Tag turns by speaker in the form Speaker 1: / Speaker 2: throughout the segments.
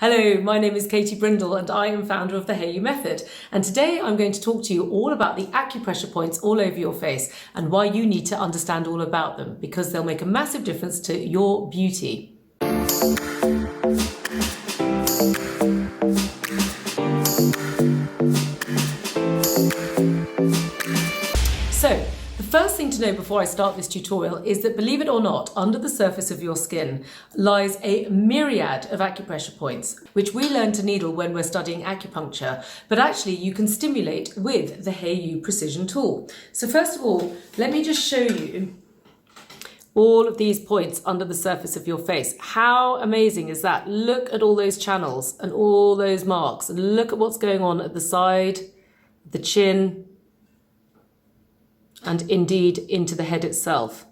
Speaker 1: Hello, my name is Katie Brindle and I am founder of the Hayo'u method. And today I'm going to talk to you all about the acupressure points all over your face and why you need to understand all about them, because they'll make a massive difference to your beauty. So, the first thing to know before I start this tutorial is that, believe it or not, under the surface of your skin lies a myriad of acupressure points, which we learn to needle when we're studying acupuncture, but actually you can stimulate with the Jade Precision tool. So first of all, let me just show you all of these points under the surface of your face. How amazing is that? Look at all those channels and all those marks, and look at what's going on at the side, the chin, and indeed into the head itself.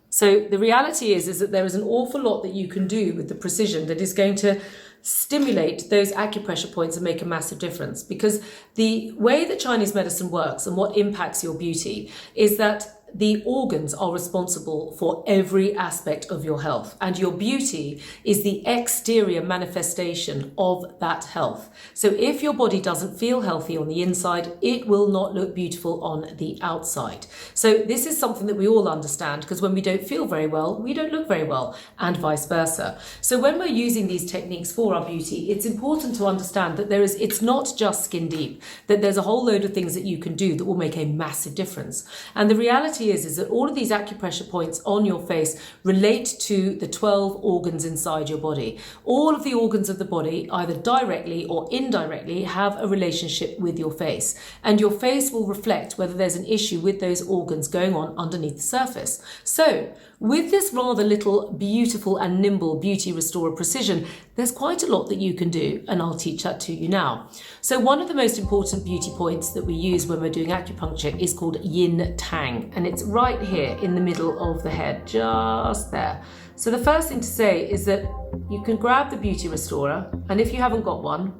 Speaker 1: So the reality is that there is an awful lot that you can do with the precision that is going to stimulate those acupressure points and make a massive difference. Because the way that Chinese medicine works and what impacts your beauty is that the organs are responsible for every aspect of your health, and your beauty is the exterior manifestation of that health. So if your body doesn't feel healthy on the inside, it will not look beautiful on the outside. So this is something that we all understand, because when we don't feel very well, we don't look very well, and vice versa. So when we're using these techniques for our beauty, it's important to understand that it's not just skin deep, that there's a whole load of things that you can do that will make a massive difference. And the reality is that all of these acupressure points on your face relate to the 12 organs inside your body. All of the organs of the body, either directly or indirectly, have a relationship with your face, and your face will reflect whether there's an issue with those organs going on underneath the surface. So with this rather little beautiful and nimble Beauty Restorer Precision, there's quite a lot that you can do, and I'll teach that to you now. So one of the most important beauty points that we use when we're doing acupuncture is called Yin Tang, and it's right here in the middle of the head, just there. So the first thing to say is that you can grab the Beauty Restorer, and if you haven't got one,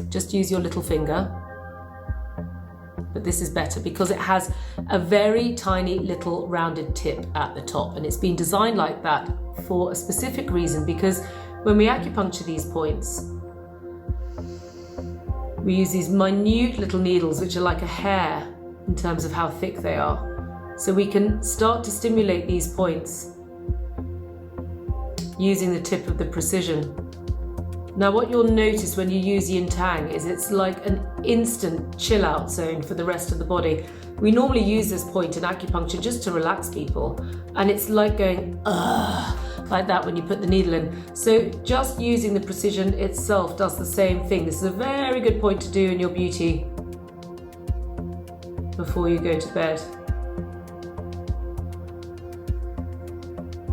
Speaker 1: just use your little finger. But this is better because it has a very tiny little rounded tip at the top, and it's been designed like that for a specific reason, because when we acupuncture these points, we use these minute little needles which are like a hair in terms of how thick they are. So we can start to stimulate these points using the tip of the precision. Now what you'll notice when you use Yin Tang is it's like an instant chill out zone for the rest of the body. We normally use this point in acupuncture just to relax people, and it's like going like that when you put the needle in. So just using the precision itself does the same thing. This is a very good point to do in your beauty before you go to bed.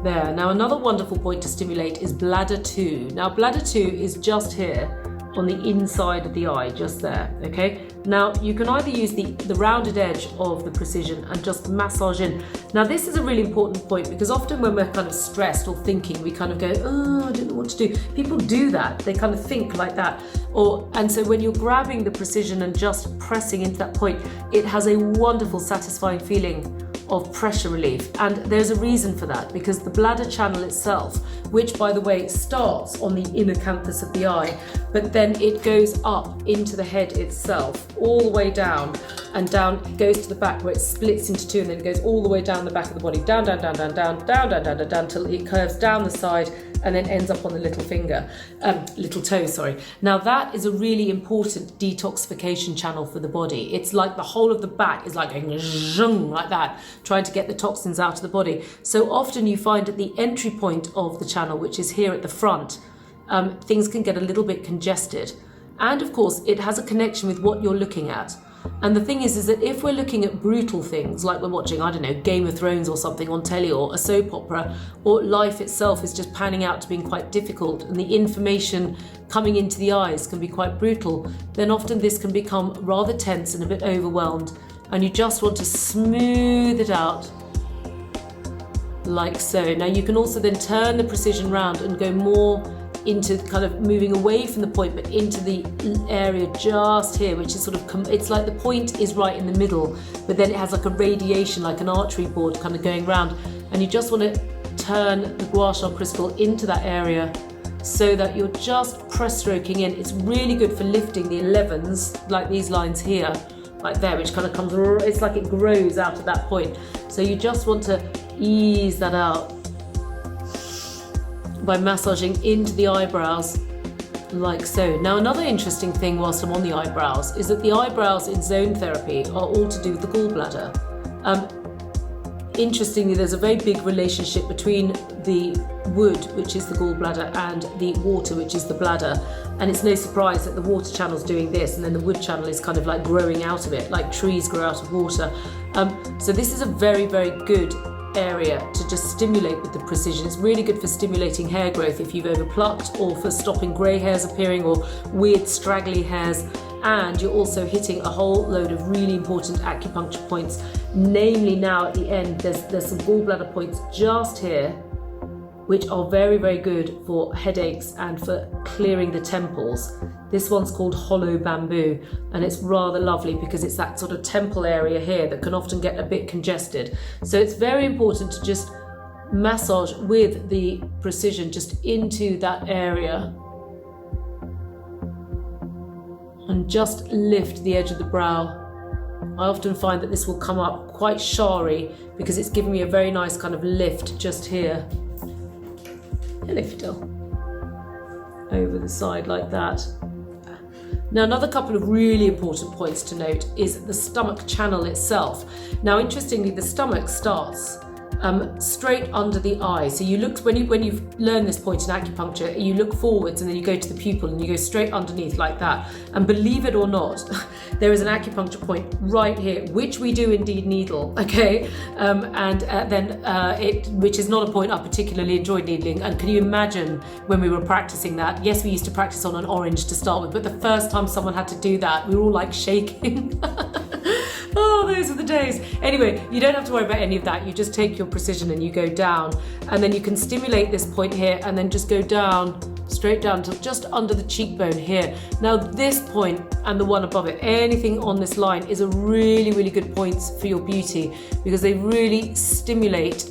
Speaker 1: There. Now another wonderful point to stimulate is Bladder II. Now Bladder II is just here on the inside of the eye, just there, okay? Now you can either use the rounded edge of the precision and just massage in. Now this is a really important point, because often when we're kind of stressed or thinking, we kind of go, oh, I don't know what to do. People do that, they kind of think like that. And so when you're grabbing the precision and just pressing into that point, it has a wonderful, satisfying feeling of pressure relief. And there's a reason for that, because the bladder channel itself, which by the way starts on the inner canthus of the eye, but then it goes up into the head itself, all the way down, and down it goes to the back where it splits into two, and then it goes all the way down the back of the body, down, down, down, down, down, down, down, down, down, down, till it curves down the side and then ends up on the little toe, sorry. Now that is a really important detoxification channel for the body. It's like the whole of the back is like going zhung, like that, trying to get the toxins out of the body. So often you find at the entry point of the channel, which is here at the front, things can get a little bit congested. And of course, it has a connection with what you're looking at. And the thing is that if we're looking at brutal things, like we're watching, I don't know, Game of Thrones or something on telly, or a soap opera, or life itself is just panning out to being quite difficult, and the information coming into the eyes can be quite brutal, then often this can become rather tense and a bit overwhelmed, and you just want to smooth it out like so. Now you can also then turn the precision round and go more into kind of moving away from the point, but into the area just here, which is sort of, it's like the point is right in the middle, but then it has like a radiation, like an artery board kind of going round, and you just want to turn the gua sha crystal into that area so that you're just press stroking in. It's really good for lifting the 11s, like these lines here, like there, which kind of comes, it's like it grows out at that point. So you just want to ease that out by massaging into the eyebrows, like so. Now, another interesting thing whilst I'm on the eyebrows is that the eyebrows in zone therapy are all to do with the gallbladder. Interestingly, there's a very big relationship between the wood, which is the gallbladder, and the water, which is the bladder. And it's no surprise that the water channel's doing this, and then the wood channel is kind of like growing out of it, like trees grow out of water. So this is a very, very good area to just stimulate with the precision. It's really good for stimulating hair growth if you've overplucked, or for stopping grey hairs appearing, or weird straggly hairs. And you're also hitting a whole load of really important acupuncture points. Namely, now at the end, there's some gallbladder points just here, which are very, very good for headaches and for clearing the temples. This one's called hollow bamboo, and it's rather lovely because it's that sort of temple area here that can often get a bit congested. So it's very important to just massage with the precision just into that area, and just lift the edge of the brow. I often find that this will come up quite shary because it's giving me a very nice kind of lift just here. Hello, Fidel. Over the side like that. Now, another couple of really important points to note is the stomach channel itself. Now, interestingly, the stomach starts straight under the eye. So you look, when you've learned this point in acupuncture, you look forwards and then you go to the pupil and you go straight underneath like that. And believe it or not, there is an acupuncture point right here, which we do indeed needle, okay? Which is not a point I particularly enjoyed needling. And can you imagine when we were practicing that? Yes, we used to practice on an orange to start with, but the first time someone had to do that, we were all like shaking. Oh, those are the days. Anyway, you don't have to worry about any of that. You just take your precision and you go down, and then you can stimulate this point here and then just go down, straight down to just under the cheekbone here. Now, this point and the one above it, anything on this line is a really, really good points for your beauty because they really stimulate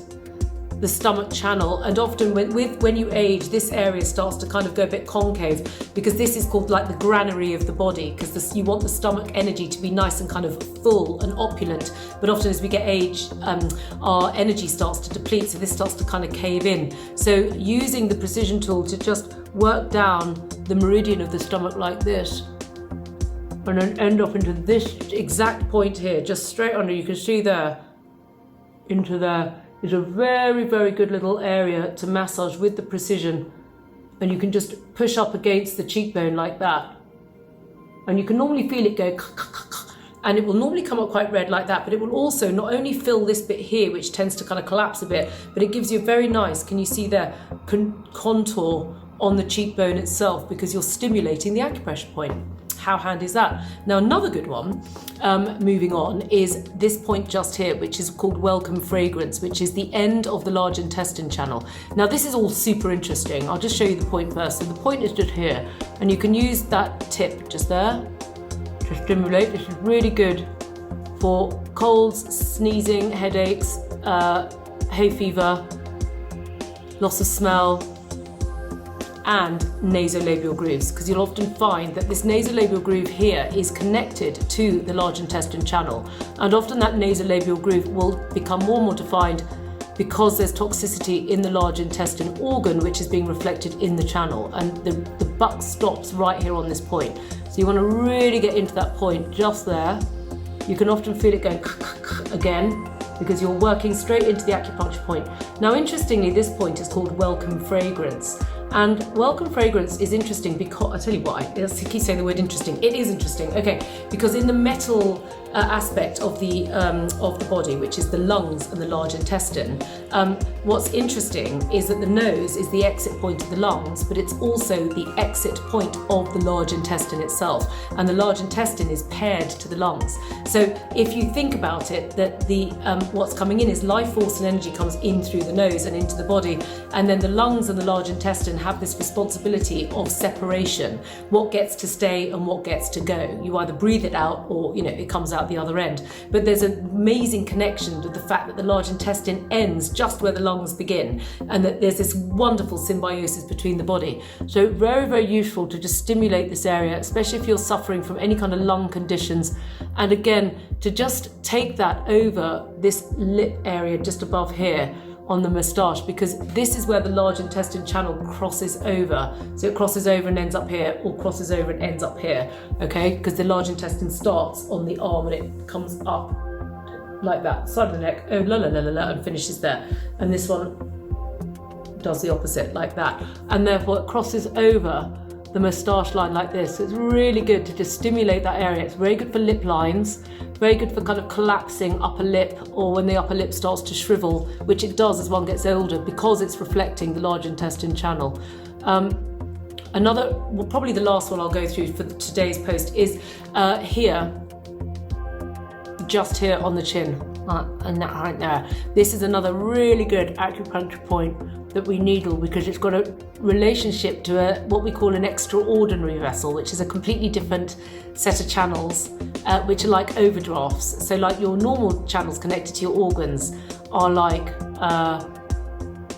Speaker 1: the stomach channel. And often when you age, this area starts to kind of go a bit concave because this is called like the granary of the body, because you want the stomach energy to be nice and kind of full and opulent. But often as we get age, our energy starts to deplete, so this starts to kind of cave in. So using the precision tool to just work down the meridian of the stomach like this, and then end up into this exact point here, just straight under, you can see there, into there, is a very, very good little area to massage with the precision. And you can just push up against the cheekbone like that. And you can normally feel it go, and it will normally come up quite red like that, but it will also not only fill this bit here, which tends to kind of collapse a bit, but it gives you a very nice, can you see there, contour on the cheekbone itself because you're stimulating the acupressure point. How handy is that? Now, another good one, moving on, is this point just here, which is called welcome fragrance, which is the end of the large intestine channel. Now, this is all super interesting. I'll just show you the point first. So the point is just here, and you can use that tip just there to stimulate. This is really good for colds, sneezing, headaches, hay fever, loss of smell, and nasolabial grooves, because you'll often find that this nasolabial groove here is connected to the large intestine channel, and often that nasolabial groove will become more and more defined because there's toxicity in the large intestine organ, which is being reflected in the channel, and the buck stops right here on this point. So you want to really get into that point just there. You can often feel it going again because you're working straight into the acupuncture point. Now, interestingly, this point is called welcome fragrance. And welcome fragrance is interesting because, I'll tell you what, I keep saying the word interesting. It is interesting, okay, because in the metal aspect of the body, which is the lungs and the large intestine, what's interesting is that the nose is the exit point of the lungs, but it's also the exit point of the large intestine itself. And the large intestine is paired to the lungs. So if you think about it, that the what's coming in is life force and energy comes in through the nose and into the body, and then the lungs and the large intestine have this responsibility of separation. What gets to stay and what gets to go. You either breathe it out or, it comes out out the other end. But there's an amazing connection to the fact that the large intestine ends just where the lungs begin, and that there's this wonderful symbiosis between the body. So very, very useful to just stimulate this area, especially if you're suffering from any kind of lung conditions. And again, to just take that over this lip area just above here on the moustache, because this is where the large intestine channel crosses over. So it crosses over and ends up here, or crosses over and ends up here, okay? Because the large intestine starts on the arm and it comes up like that, side of the neck, oh la la la la la, and finishes there. And this one does the opposite, like that. And therefore it crosses over the moustache line like this. So it's really good to just stimulate that area. It's very good for lip lines, very good for kind of collapsing upper lip, or when the upper lip starts to shrivel, which it does as one gets older, because it's reflecting the large intestine channel. Probably the last one I'll go through for today's post is here, just here on the chin, and that right there. This is another really good acupuncture point that we needle, because it's got a relationship to what we call an extraordinary vessel, which is a completely different set of channels, which are like overdrafts. So like your normal channels connected to your organs are like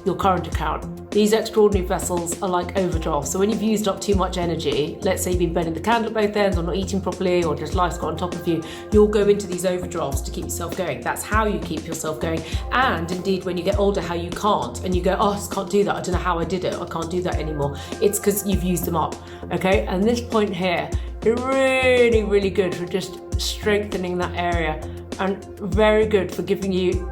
Speaker 1: your current account. These extraordinary vessels are like overdrafts. So when you've used up too much energy, let's say you've been burning the candle at both ends, or not eating properly, or just life's got on top of you, you'll go into these overdrafts to keep yourself going. That's how you keep yourself going. And indeed, when you get older, how you can't, and you go, oh, I just can't do that. I don't know how I did it. I can't do that anymore. It's because you've used them up, okay? And this point here is really, really good for just strengthening that area, and very good for giving you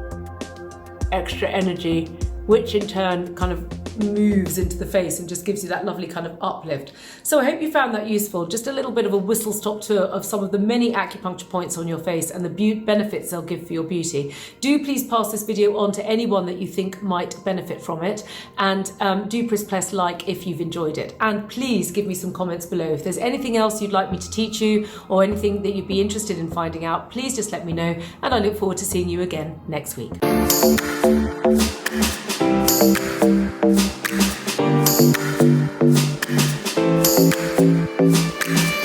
Speaker 1: extra energy, which in turn kind of moves into the face and just gives you that lovely kind of uplift. So I hope you found that useful. Just a little bit of a whistle-stop tour of some of the many acupuncture points on your face and the benefits they'll give for your beauty. Do please pass this video on to anyone that you think might benefit from it, and do press like if you've enjoyed it. And please give me some comments below. If there's anything else you'd like me to teach you, or anything that you'd be interested in finding out, please just let me know, and I look forward to seeing you again next week. Thank you.